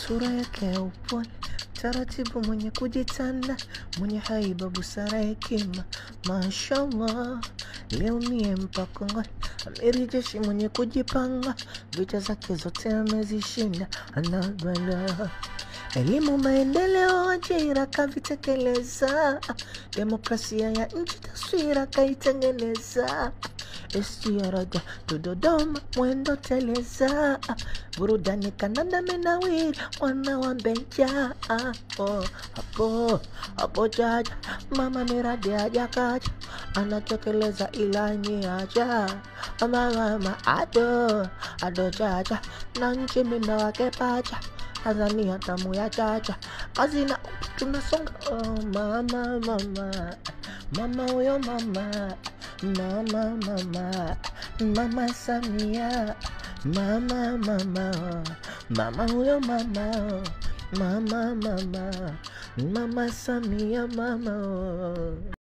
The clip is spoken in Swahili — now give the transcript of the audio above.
sura yake ya upole, taratibu, mwenye kujitanda, mwenye haiba, busara, hekima, mashallah. Leo mie mpakongwe, amiri jeshi mwenye kujipanga, vita zake zote amezishinda, anabala. Elimu, maendeleo, ajira kavitekeleza, demokrasia ya nchi taswira kaitengeneza. Estiaraja tu Dodoma mwendo teleza, burudani Kanada menawiri wana wa Mbeya. Hapo jaja mama miradi aja kaja, anatekeleza ilani aja. Mama ado jaja na nchi mina wake pacha, Tanzania tamu ya chacha, kazi na tunasonga. Mama huyo mama Samia, mama huyo mama Samia, mama.